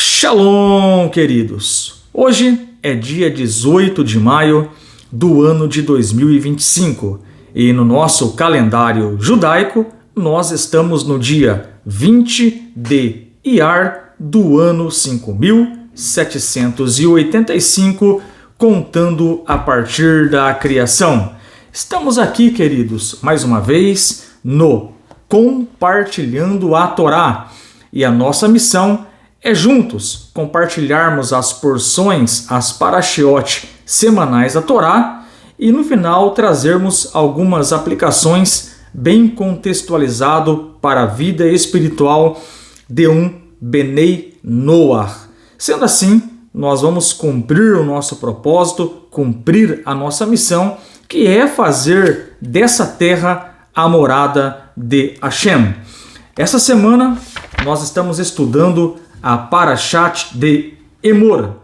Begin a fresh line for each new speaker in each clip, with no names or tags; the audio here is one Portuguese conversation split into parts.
Shalom, queridos! Hoje é dia 18 de maio do ano de 2025 e no nosso calendário judaico nós estamos no dia 20 de Iyar do ano 5785, contando a partir da criação. Estamos aqui, queridos, mais uma vez no Compartilhando a Torá e a nossa missão é juntos compartilharmos as porções, as parashiot semanais da Torá e no final trazermos algumas aplicações bem contextualizado para a vida espiritual de um Benei Noach. Sendo assim, nós vamos cumprir o nosso propósito, cumprir a nossa missão, que é fazer dessa terra a morada de Hashem. Essa semana nós estamos estudando a Parashat de Emor.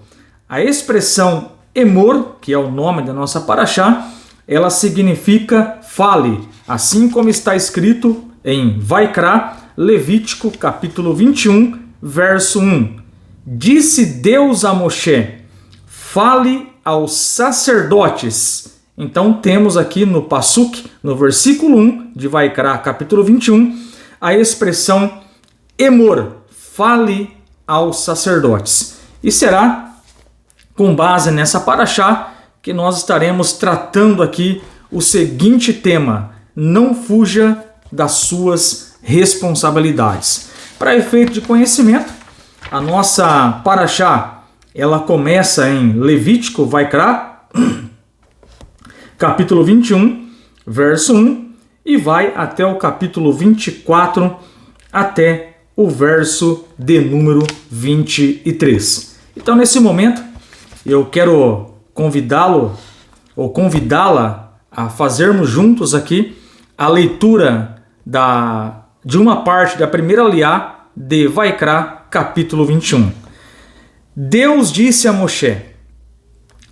A expressão Emor, que é o nome da nossa Parashá, ela significa fale, assim como está escrito em Vaikra, Levítico, capítulo 21, verso 1. Disse Deus a Moshe, fale aos sacerdotes. Então temos aqui no Pasuk, no versículo 1 de Vaikra, capítulo 21, a expressão Emor, fale aos sacerdotes. E será com base nessa parashá que nós estaremos tratando aqui o seguinte tema: não fuja das suas responsabilidades. Para efeito de conhecimento, a nossa parashá ela começa em Levítico, Vaikra, capítulo 21, verso 1, e vai até o capítulo 24, até o verso de número 23. Então, nesse momento, eu quero convidá-lo ou convidá-la a fazermos juntos aqui a leitura de uma parte da primeira aliá de Vaikra, capítulo 21. Deus disse a Moshe: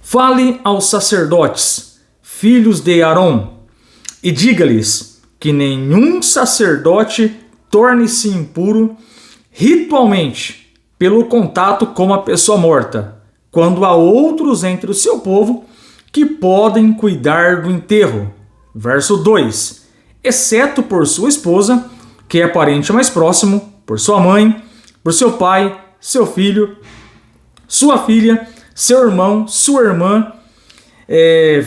fale aos sacerdotes, filhos de Arom, e diga-lhes que nenhum sacerdote torne-se impuro ritualmente pelo contato com uma pessoa morta, quando há outros entre o seu povo que podem cuidar do enterro. Verso 2. Exceto por sua esposa, que é parente mais próximo, por sua mãe, por seu pai, seu filho, sua filha, seu irmão, sua irmã,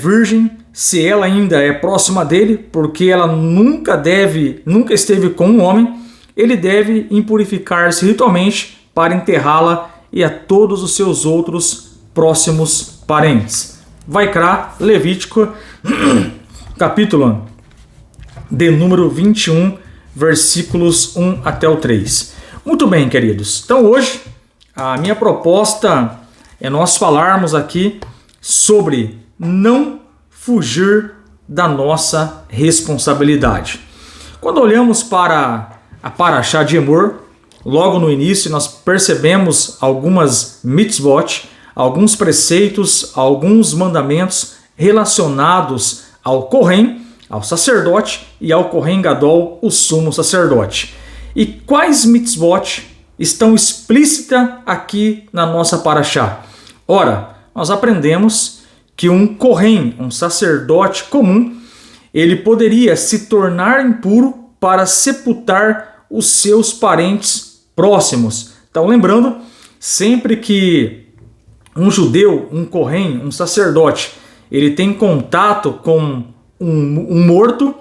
virgem, se ela ainda é próxima dele, porque ela nunca esteve com um homem, ele deve impurificar-se ritualmente para enterrá-la e a todos os seus outros próximos parentes. Vaikra, Levítico, capítulo de número 21, versículos 1 até o 3. Muito bem, queridos. Então hoje a minha proposta é nós falarmos aqui sobre não fugir da nossa responsabilidade. Quando olhamos para a Parashá de Emor, logo no início nós percebemos algumas mitzvot, alguns preceitos, alguns mandamentos relacionados ao Kohen, ao sacerdote, e ao Kohen Gadol, o sumo sacerdote. E quais mitzvot estão explícitas aqui na nossa Parashá? Ora, nós aprendemos que um Kohen, um sacerdote comum, ele poderia se tornar impuro para sepultar os seus parentes próximos. Então, lembrando, sempre que um judeu, um Kohen, um sacerdote, ele tem contato com um morto,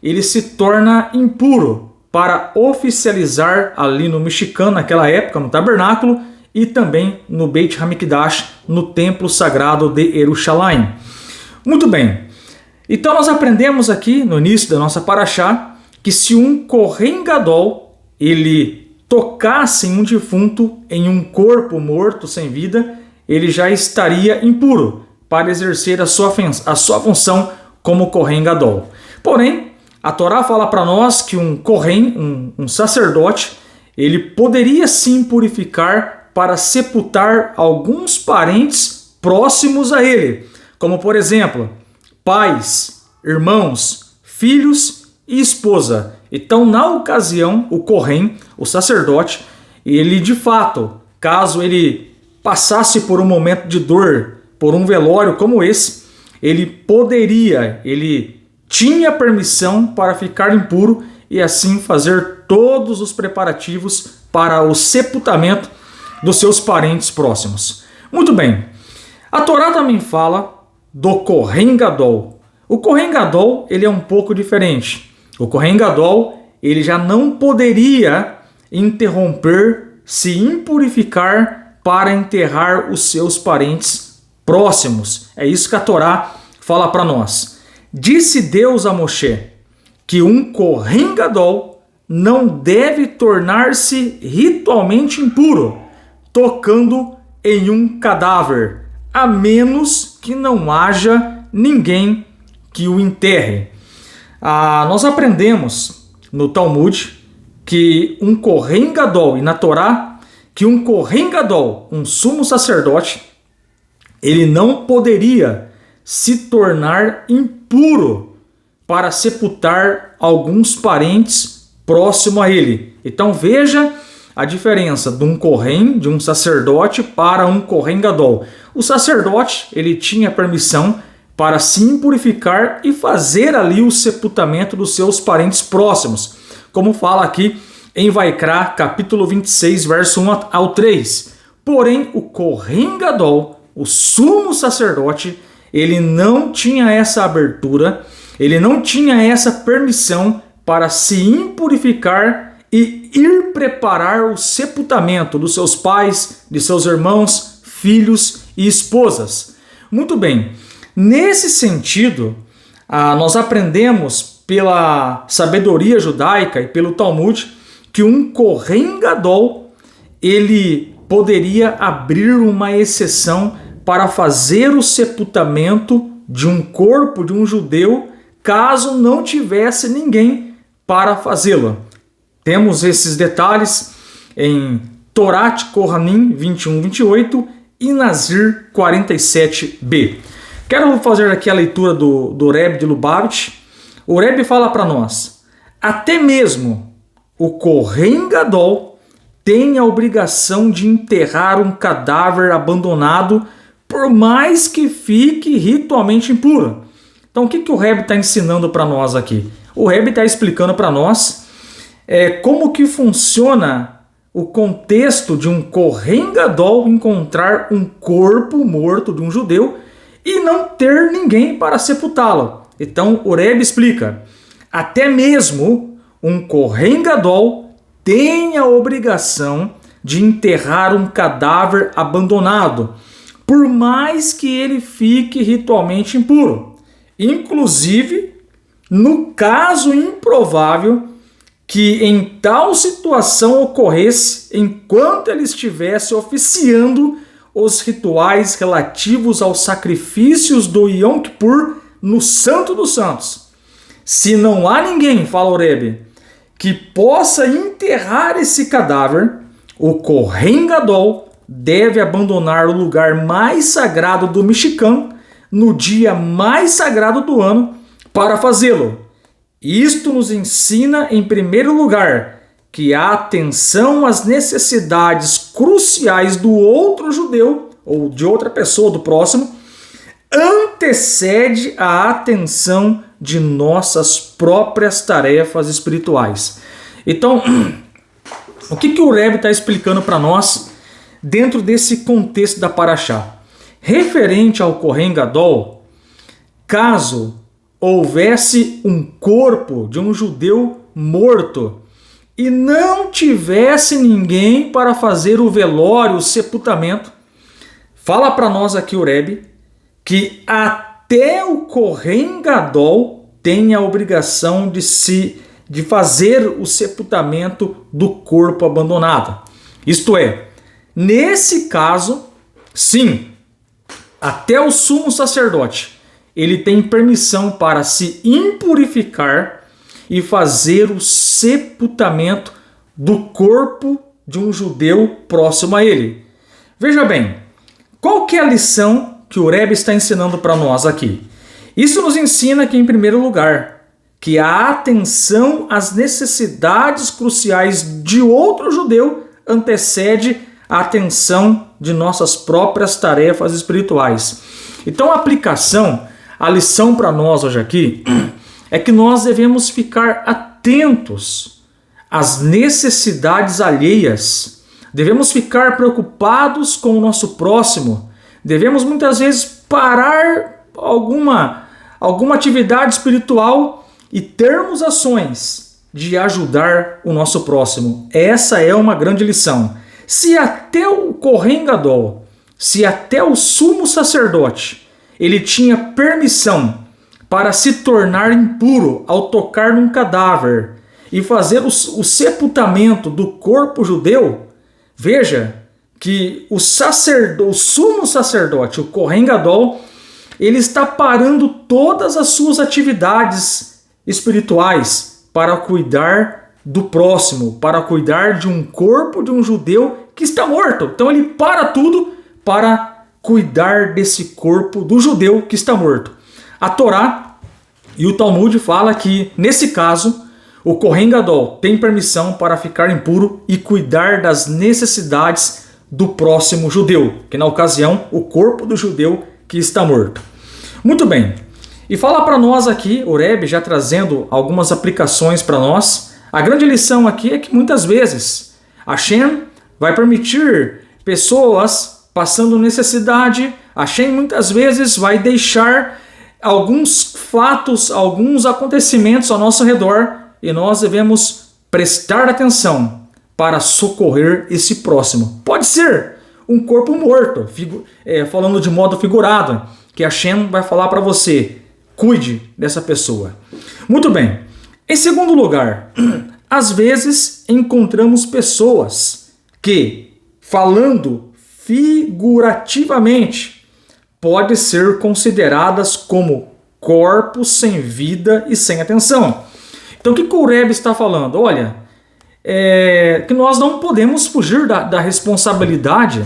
ele se torna impuro para oficializar ali no Mishkan, naquela época, no tabernáculo, e também no Beit HaMikdash, no templo sagrado de Jerusalém. Muito bem. Então nós aprendemos aqui no início da nossa parashá que se um Kohen Gadol ele tocasse em um defunto, em um corpo morto sem vida, ele já estaria impuro para exercer a sua função como Kohen Gadol. Porém, a Torá fala para nós que um Kohen, um sacerdote, ele poderia sim purificar para sepultar alguns parentes próximos a ele, como por exemplo, pais, irmãos, filhos e esposa. Então, na ocasião, o Kohen, o sacerdote, ele de fato caso ele passasse por um momento de dor, por um velório como esse, ele tinha permissão para ficar impuro e assim fazer todos os preparativos para o sepultamento dos seus parentes próximos. Muito bem, a Torá também fala do Kohen Gadol. O Kohen Gadol, ele é um pouco diferente. O Kohen Gadol, ele já não poderia interromper, se impurificar para enterrar os seus parentes próximos. É isso que a Torá fala para nós. Disse Deus a Moshe que um Kohen Gadol não deve tornar-se ritualmente impuro, tocando em um cadáver, a menos que não haja ninguém que o enterre. Nós aprendemos no Talmud que um Kohen Gadol, e na Torá, que um Kohen Gadol, um sumo sacerdote, ele não poderia se tornar impuro para sepultar alguns parentes próximo a ele. Então veja a diferença de um Kohen, de um sacerdote, para um Kohen Gadol. O sacerdote, ele tinha permissão para se impurificar e fazer ali o sepultamento dos seus parentes próximos, como fala aqui em Vaikra, capítulo 26, verso 1 ao 3. Porém, o Kohen Gadol, o sumo sacerdote, ele não tinha essa abertura, ele não tinha essa permissão para se impurificar e ir preparar o sepultamento dos seus pais, de seus irmãos, filhos e esposas. Muito bem, nesse sentido, nós aprendemos pela sabedoria judaica e pelo Talmud que um Kohen Gadol, ele poderia abrir uma exceção para fazer o sepultamento de um corpo de um judeu, caso não tivesse ninguém para fazê-lo. Temos esses detalhes em Torat Kohanim 21-28 e Nazir 47b. Quero fazer aqui a leitura do Rebbe de Lubavitch. O Rebbe fala para nós: até mesmo o Kohen Gadol tem a obrigação de enterrar um cadáver abandonado, por mais que fique ritualmente impuro. Então o que o Rebbe está ensinando para nós aqui? O Rebbe está explicando para nós como que funciona o contexto de um Kohen Gadol encontrar um corpo morto de um judeu e não ter ninguém para sepultá-lo. Então o Rebbe explica: até mesmo um Kohen Gadol tem a obrigação de enterrar um cadáver abandonado, por mais que ele fique ritualmente impuro. Inclusive, no caso improvável que em tal situação ocorresse enquanto ele estivesse oficiando os rituais relativos aos sacrifícios do Yom Kippur no Santo dos Santos. Se não há ninguém, fala o Rebbe, que possa enterrar esse cadáver, o Kohen Gadol deve abandonar o lugar mais sagrado do Mishkan no dia mais sagrado do ano para fazê-lo. Isto nos ensina, em primeiro lugar, que a atenção às necessidades cruciais do outro judeu, ou de outra pessoa do próximo, antecede a atenção de nossas próprias tarefas espirituais. Então, o que o Rebbe está explicando para nós dentro desse contexto da Parashá? Referente ao Kohen Gadol, caso houvesse um corpo de um judeu morto e não tivesse ninguém para fazer o velório, o sepultamento, fala para nós aqui o Rebbe que até o Kohen Gadol tem a obrigação de fazer o sepultamento do corpo abandonado. Isto é, nesse caso, sim, até o sumo sacerdote, ele tem permissão para se impurificar e fazer o sepultamento do corpo de um judeu próximo a ele. Veja bem, qual que é a lição que o Rebbe está ensinando para nós aqui? Isso nos ensina que, em primeiro lugar, que a atenção às necessidades cruciais de outro judeu antecede a atenção de nossas próprias tarefas espirituais. Então a lição para nós hoje aqui é que nós devemos ficar atentos às necessidades alheias, devemos ficar preocupados com o nosso próximo, devemos muitas vezes parar alguma atividade espiritual e termos ações de ajudar o nosso próximo. Essa é uma grande lição. Se até o Kohen Gadol, se até o sumo sacerdote, ele tinha permissão para se tornar impuro ao tocar num cadáver e fazer o sepultamento do corpo judeu, veja que o sumo sacerdote, o Kohen Gadol, ele está parando todas as suas atividades espirituais para cuidar do próximo, para cuidar de um corpo de um judeu que está morto. Então ele para tudo para cuidar desse corpo do judeu que está morto. A Torá e o Talmud fala que, nesse caso, o Kohen Gadol tem permissão para ficar impuro e cuidar das necessidades do próximo judeu, que na ocasião, o corpo do judeu que está morto. Muito bem. E fala para nós aqui, o Rebbe já trazendo algumas aplicações para nós, a grande lição aqui é que muitas vezes Hashem vai permitir pessoas passando necessidade, Hashem muitas vezes vai deixar alguns fatos, alguns acontecimentos ao nosso redor e nós devemos prestar atenção para socorrer esse próximo. Pode ser um corpo morto, falando de modo figurado, que Hashem vai falar para você, cuide dessa pessoa. Muito bem. Em segundo lugar, às vezes encontramos pessoas que, falando figurativamente, podem ser consideradas como corpos sem vida e sem atenção. Então o que o Rebbe está falando? Olha, que nós não podemos fugir da responsabilidade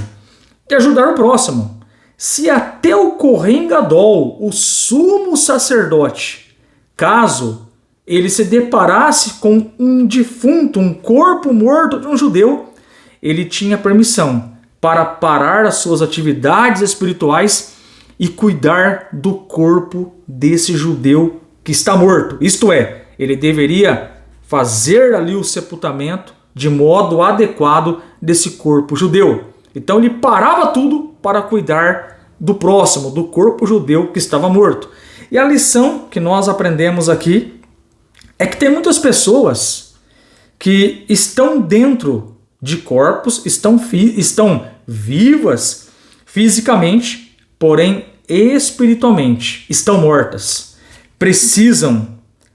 de ajudar o próximo. Se até o Kohen Gadol, o sumo sacerdote, caso ele se deparasse com um defunto, um corpo morto de um judeu, ele tinha permissão para parar as suas atividades espirituais e cuidar do corpo desse judeu que está morto. Isto é, ele deveria fazer ali o sepultamento de modo adequado desse corpo judeu. Então ele parava tudo para cuidar do próximo, do corpo judeu que estava morto. E a lição que nós aprendemos aqui é que tem muitas pessoas que estão dentro de corpos, estão vivas fisicamente, porém espiritualmente estão mortas. Precisam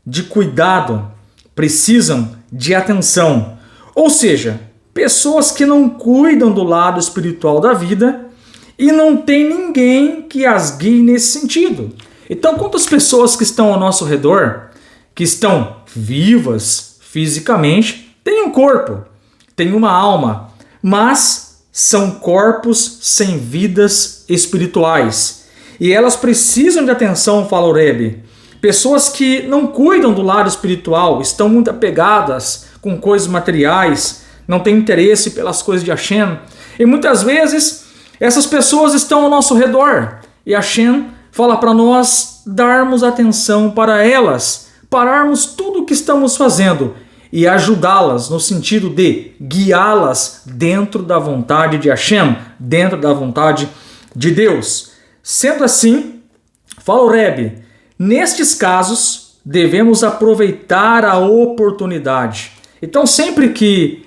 de cuidado, precisam de atenção. Ou seja, pessoas que não cuidam do lado espiritual da vida e não tem ninguém que as guie nesse sentido. Então, quantas pessoas que estão ao nosso redor, que estão vivas fisicamente, têm um corpo, têm uma alma, mas são corpos sem vidas espirituais. E elas precisam de atenção, fala o Rebbe. Pessoas que não cuidam do lado espiritual, estão muito apegadas com coisas materiais, não têm interesse pelas coisas de Hashem. E muitas vezes essas pessoas estão ao nosso redor. E Hashem fala para nós darmos atenção para elas, pararmos tudo o que estamos fazendo e ajudá-las no sentido de guiá-las dentro da vontade de Hashem, dentro da vontade de Deus. Sendo assim, fala o Rebbe, nestes casos devemos aproveitar a oportunidade. Então sempre que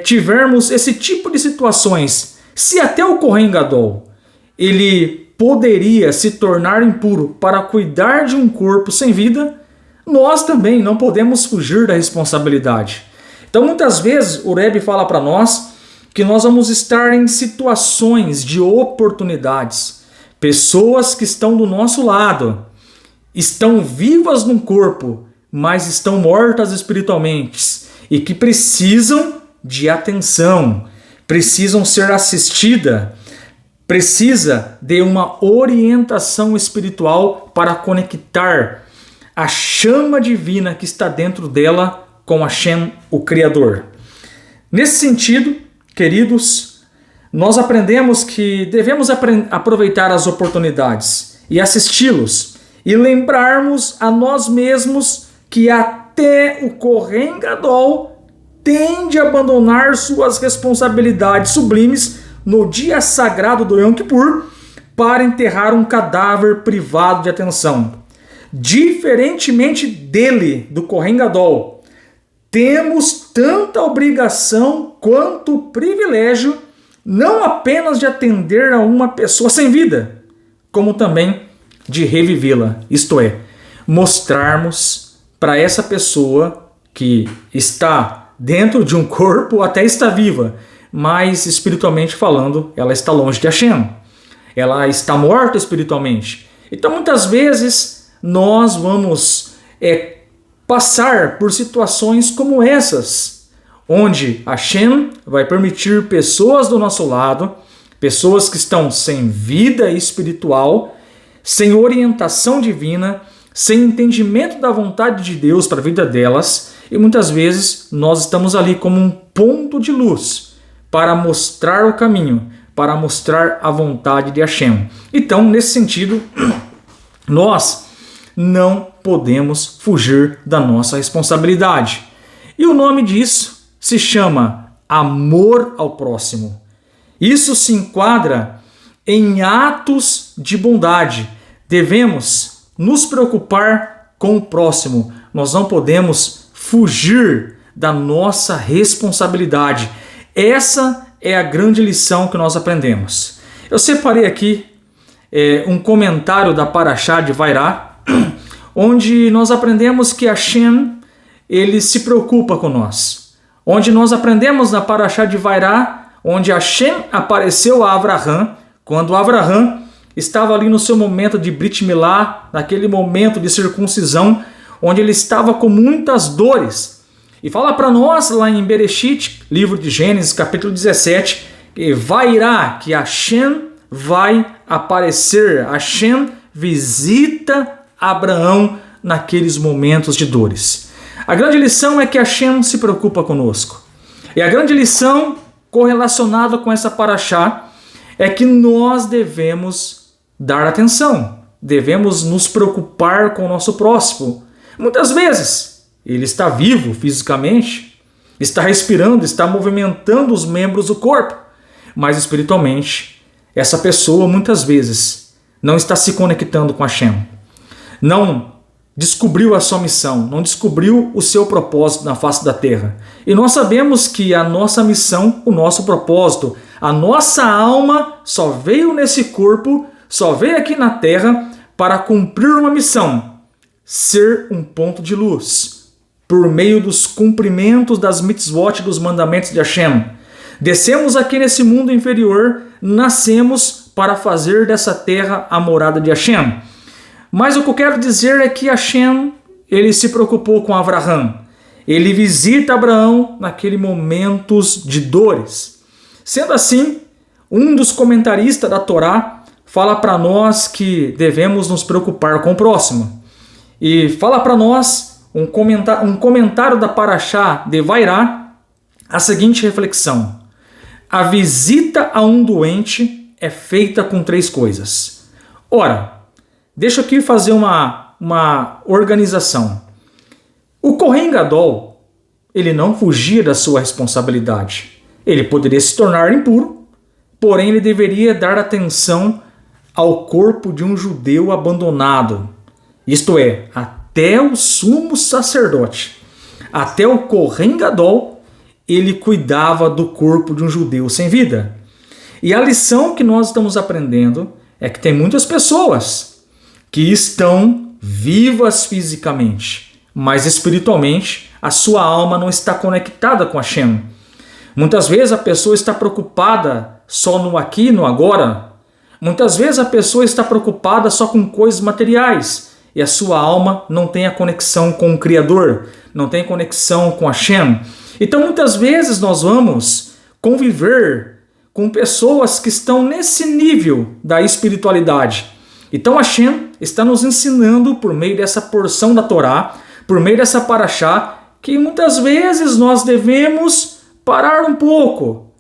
tivermos esse tipo de situações, se até o Kohen Gadol ele poderia se tornar impuro para cuidar de um corpo sem vida, nós também não podemos fugir da responsabilidade. Então muitas vezes o Rebbe fala para nós que nós vamos estar em situações de oportunidades. Pessoas que estão do nosso lado, estão vivas no corpo, mas estão mortas espiritualmente e que precisam de atenção, precisam ser assistidas, precisa de uma orientação espiritual para conectar a chama divina que está dentro dela com Hashem, o Criador. Nesse sentido, queridos, nós aprendemos que devemos aproveitar as oportunidades e assisti-los e lembrarmos a nós mesmos que até o Kohen Gadol tende a abandonar suas responsabilidades sublimes no dia sagrado do Yom Kippur para enterrar um cadáver privado de atenção. Diferentemente dele, do Kohen Gadol, temos tanta obrigação quanto o privilégio não apenas de atender a uma pessoa sem vida, como também de revivê-la, isto é, mostrarmos para essa pessoa que está dentro de um corpo, até está viva, mas espiritualmente falando, ela está longe de Hashem, ela está morta espiritualmente. Então muitas vezes nós vamos passar por situações como essas, onde Hashem vai permitir pessoas do nosso lado, pessoas que estão sem vida espiritual, sem orientação divina, sem entendimento da vontade de Deus para a vida delas, e muitas vezes nós estamos ali como um ponto de luz para mostrar o caminho, para mostrar a vontade de Hashem. Então, nesse sentido, nós não podemos fugir da nossa responsabilidade. E o nome disso se chama amor ao próximo. Isso se enquadra em atos de bondade. Devemos nos preocupar com o próximo. Nós não podemos fugir da nossa responsabilidade. Essa é a grande lição que nós aprendemos. Eu separei aqui um comentário da Parashá de Vairá, onde nós aprendemos que Hashem, ele se preocupa com nós. Onde nós aprendemos na Parashá de Vairá, onde Hashem apareceu a Avraham, quando Avraham estava ali no seu momento de Brit Milá, naquele momento de circuncisão, onde ele estava com muitas dores. E fala para nós lá em Bereshit, livro de Gênesis, capítulo 17, que Vairá, que Hashem vai aparecer. Hashem visita Abraão naqueles momentos de dores. A grande lição é que Hashem se preocupa conosco. E a grande lição correlacionada com essa Parashá é que nós devemos dar atenção, devemos nos preocupar com o nosso próximo. Muitas vezes ele está vivo fisicamente, está respirando, está movimentando os membros do corpo, mas espiritualmente essa pessoa muitas vezes não está se conectando com Hashem, não descobriu a sua missão, não descobriu o seu propósito na face da terra. E nós sabemos que a nossa missão, o nosso propósito, a nossa alma só veio nesse corpo, só veio aqui na terra para cumprir uma missão, ser um ponto de luz, por meio dos cumprimentos das mitzvot, dos mandamentos de Hashem. Descemos aqui nesse mundo inferior, nascemos para fazer dessa terra a morada de Hashem. Mas o que eu quero dizer é que Hashem, ele se preocupou com Avraham. Ele visita Abraão naquele momentos de dores. Sendo assim, um dos comentaristas da Torá fala para nós que devemos nos preocupar com o próximo. E fala para nós um comentário da Parashá de Vairá, a seguinte reflexão: a visita a um doente é feita com 3 coisas. Ora, deixa eu aqui fazer uma organização. O Kohen Gadol, ele não fugia da sua responsabilidade. Ele poderia se tornar impuro, porém ele deveria dar atenção ao corpo de um judeu abandonado. Isto é, até o sumo sacerdote, até o Kohen Gadol, ele cuidava do corpo de um judeu sem vida. E a lição que nós estamos aprendendo é que tem muitas pessoas que estão vivas fisicamente, mas espiritualmente a sua alma não está conectada com Hashem. Muitas vezes a pessoa está preocupada só no aqui e no agora. Muitas vezes a pessoa está preocupada só com coisas materiais e a sua alma não tem a conexão com o Criador, não tem conexão com Hashem. Então muitas vezes nós vamos conviver com pessoas que estão nesse nível da espiritualidade. Então Hashem está nos ensinando por meio dessa porção da Torá, por meio dessa Parashá, que muitas vezes nós devemos parar um pouco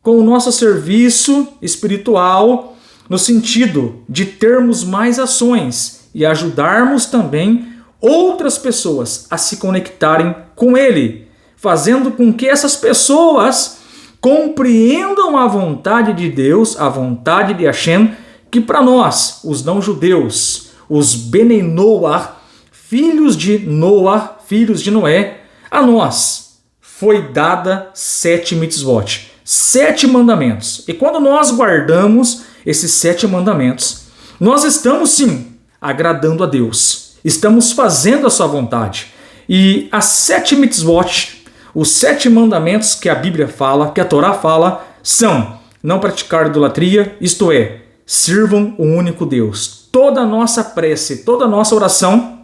com o nosso serviço espiritual, no sentido de termos mais ações e ajudarmos também outras pessoas a se conectarem com Ele, fazendo com que essas pessoas compreendam a vontade de Deus, a vontade de Hashem, que para nós, os não-judeus, os Benei Noah, filhos de Noah, filhos de Noé, a nós foi dada 7 mitzvot, 7 mandamentos. E quando nós guardamos esses 7 mandamentos, nós estamos sim agradando a Deus, estamos fazendo a sua vontade. E as 7 mitzvot, os 7 mandamentos que a Bíblia fala, que a Torá fala, são: não praticar idolatria, isto é, sirvam o único Deus. Toda a nossa prece, toda a nossa oração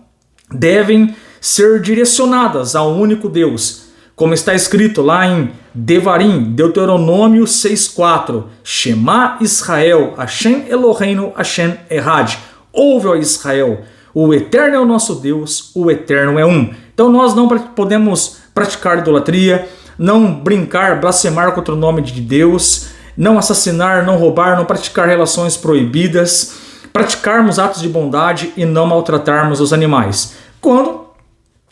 devem ser direcionadas ao único Deus. Como está escrito lá em Devarim, Deuteronômio 6,4: Shema Israel, Hashem Eloheinu, Hashem Echad. Ouve, ó Israel, o Eterno é o nosso Deus, o Eterno é um. Então nós não podemos praticar idolatria, não brincar, blasfemar contra o nome de Deus, não assassinar, não roubar, não praticar relações proibidas, praticarmos atos de bondade e não maltratarmos os animais. Quando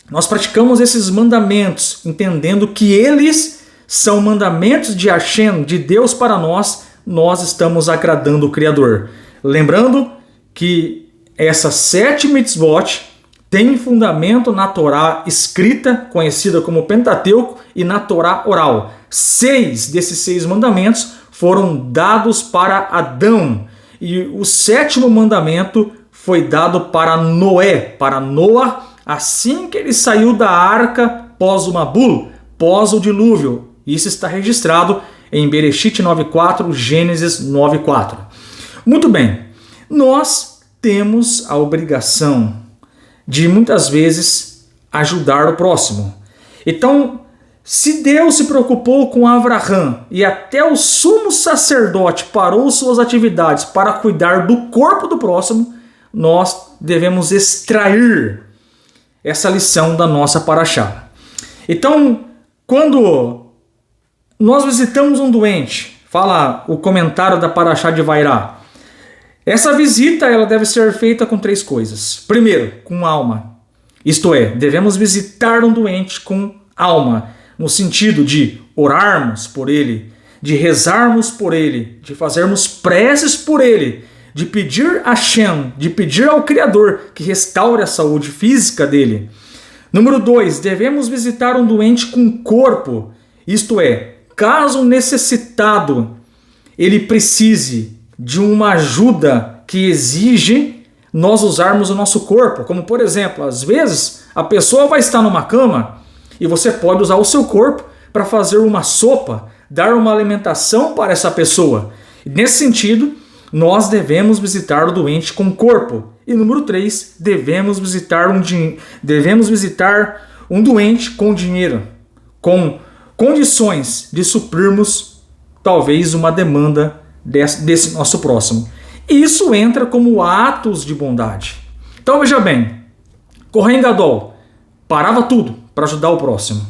nós praticamos esses mandamentos, entendendo que eles são mandamentos de Hashem, de Deus para nós, nós estamos agradando o Criador. Lembrando que essas 7 mitzvot têm fundamento na Torá escrita, conhecida como Pentateuco, e na Torá oral. 6 desses 6 mandamentos foram dados para Adão. E o 7º mandamento foi dado para Noé, para Noah, assim que ele saiu da arca pós o Mabul, pós o dilúvio. Isso está registrado em Bereshit 9.4, Gênesis 9.4. Muito bem, nós temos a obrigação de muitas vezes ajudar o próximo. Então, se Deus se preocupou com Avraham e até o sumo sacerdote parou suas atividades para cuidar do corpo do próximo, nós devemos extrair essa lição da nossa paraxá. Então, quando nós visitamos um doente, fala o comentário da paraxá de Vairá, essa visita ela deve ser feita com 3 coisas. Primeiro, com alma. Isto é, devemos visitar um doente com alma, no sentido de orarmos por ele, de rezarmos por ele, de fazermos preces por ele, de pedir a Hashem, de pedir ao Criador que restaure a saúde física dele. Número 2, devemos visitar um doente com corpo, isto é, caso necessitado ele precise de uma ajuda que exige nós usarmos o nosso corpo, como por exemplo, às vezes a pessoa vai estar numa cama e você pode usar o seu corpo para fazer uma sopa, dar uma alimentação para essa pessoa. Nesse sentido, nós devemos visitar o doente com corpo. E número 3, devemos visitar um doente com dinheiro, com condições de suprirmos talvez uma demanda desse nosso próximo. E isso entra como atos de bondade. Então veja bem, Kohen Gadol parava tudo para ajudar o próximo.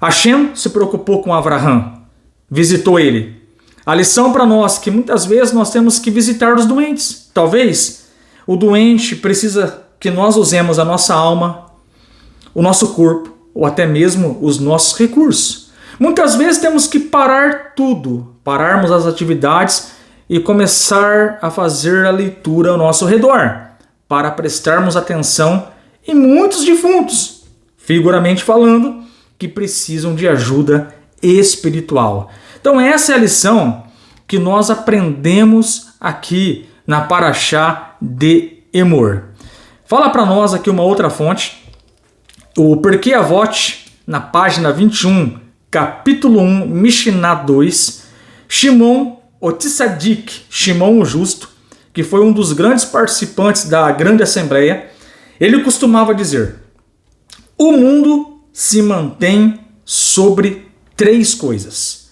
Hashem se preocupou com Avraham, visitou ele. A lição para nós que muitas vezes nós temos que visitar os doentes. Talvez o doente precisa que nós usemos a nossa alma, o nosso corpo ou até mesmo os nossos recursos. Muitas vezes temos que parar tudo, pararmos as atividades e começar a fazer a leitura ao nosso redor, para prestarmos atenção em muitos defuntos, figuramente falando, que precisam de ajuda espiritual. Então essa é a lição que nós aprendemos aqui na Paraxá de Emor. Fala para nós aqui uma outra fonte, o Pirkei Avot, na página 21, capítulo 1, Mishnah 2, Shimon o Tzadik, Shimon o Justo, que foi um dos grandes participantes da grande assembleia, ele costumava dizer: o mundo se mantém sobre 3 coisas.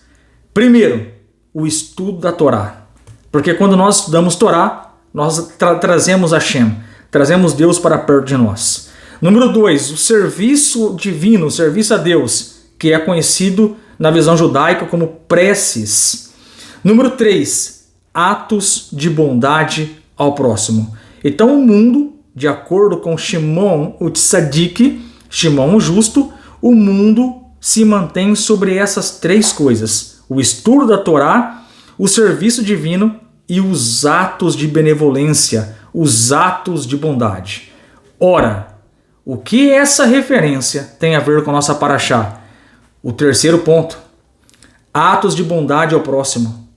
Primeiro, o estudo da Torá. Porque quando nós estudamos Torá, nós trazemos Hashem, trazemos Deus para perto de nós. Número 2, o serviço divino, o serviço a Deus, que é conhecido na visão judaica, como preces. Número 3, atos de bondade ao próximo. Então o mundo, de acordo com Shimon o Tzadik, Shimon o justo, o mundo se mantém sobre essas 3 coisas: o estudo da Torá, o serviço divino e os atos de benevolência, os atos de bondade. Ora, o que essa referência tem a ver com a nossa paraxá? O terceiro ponto, atos de bondade ao próximo.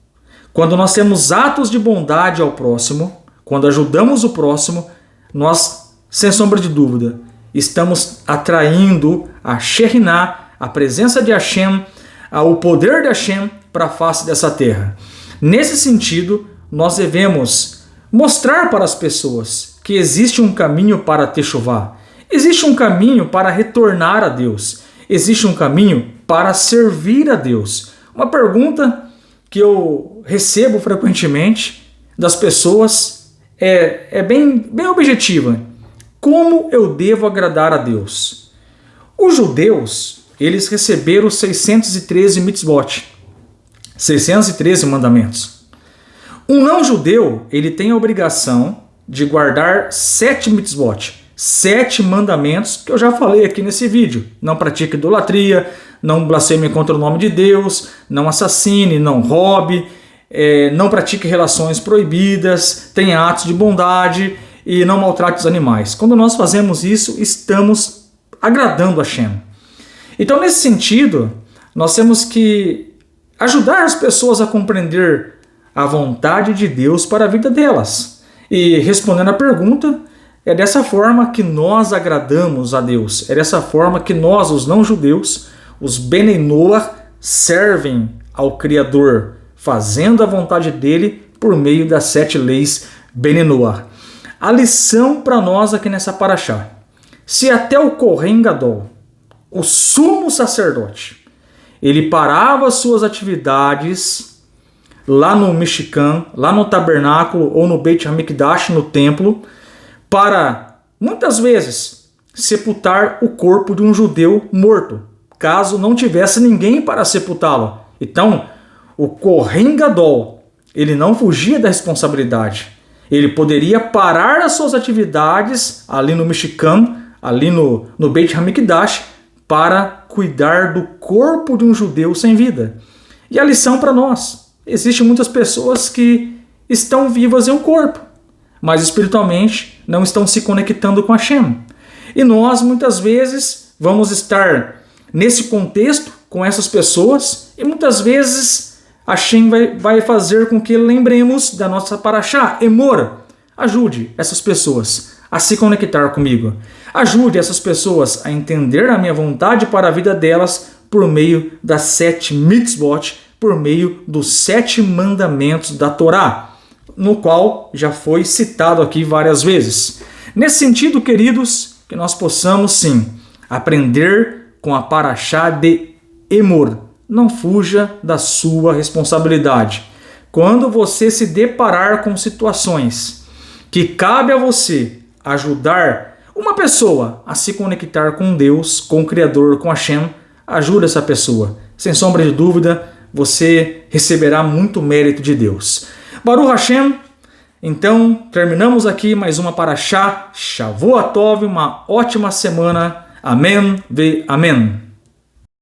Quando nós temos atos de bondade ao próximo, quando ajudamos o próximo, nós, sem sombra de dúvida, estamos atraindo a Shekhinah, a presença de Hashem, o poder de Hashem para a face dessa terra. Nesse sentido, nós devemos mostrar para as pessoas que existe um caminho para Teshuvah, existe um caminho para retornar a Deus, existe um caminho para servir a Deus. Uma pergunta que eu recebo frequentemente das pessoas é bem objetiva. Como eu devo agradar a Deus? Os judeus, eles receberam 613 mitzvot, 613 mandamentos. Um não-judeu, ele tem a obrigação de guardar 7 mitzvot, 7 mandamentos que eu já falei aqui nesse vídeo. Não pratique idolatria, não blasfeme contra o nome de Deus, não assassine, não roube, não pratique relações proibidas, tenha atos de bondade e não maltrate os animais. Quando nós fazemos isso, estamos agradando a Hashem. Então, nesse sentido, nós temos que ajudar as pessoas a compreender a vontade de Deus para a vida delas. E respondendo à pergunta, é dessa forma que nós agradamos a Deus. É dessa forma que nós, os não-judeus, os Benei Noach, servem ao Criador, fazendo a vontade dele por meio das 7 leis Benei Noach. A lição para nós aqui nessa paraxá: se até o Kohen Gadol, o sumo sacerdote, ele parava suas atividades lá no Mishkan, lá no tabernáculo ou no Beit HaMikdash, no templo, para, muitas vezes, sepultar o corpo de um judeu morto, caso não tivesse ninguém para sepultá-lo. Então, o Kohen Gadol, ele não fugia da responsabilidade. Ele poderia parar as suas atividades ali no Mishkan, ali no Beit HaMikdash, para cuidar do corpo de um judeu sem vida. E a lição para nós: existem muitas pessoas que estão vivas em um corpo, mas espiritualmente não estão se conectando com Hashem. E nós, muitas vezes, vamos estar nesse contexto com essas pessoas, e muitas vezes Hashem vai fazer com que lembremos da nossa paraxá, Emor. Ajude essas pessoas a se conectar comigo. Ajude essas pessoas a entender a minha vontade para a vida delas por meio das 7 mitzvot, por meio dos 7 mandamentos da Torá, no qual já foi citado aqui várias vezes. Nesse sentido, queridos, que nós possamos sim aprender com a paraxá de Emor. Não fuja da sua responsabilidade. Quando você se deparar com situações que cabe a você ajudar uma pessoa a se conectar com Deus, com o Criador, com Hashem, ajude essa pessoa. Sem sombra de dúvida, você receberá muito mérito de Deus. Baruch Hashem. Então, terminamos aqui mais uma paraxá. Shavua Tov, uma ótima semana. Amém ve amém.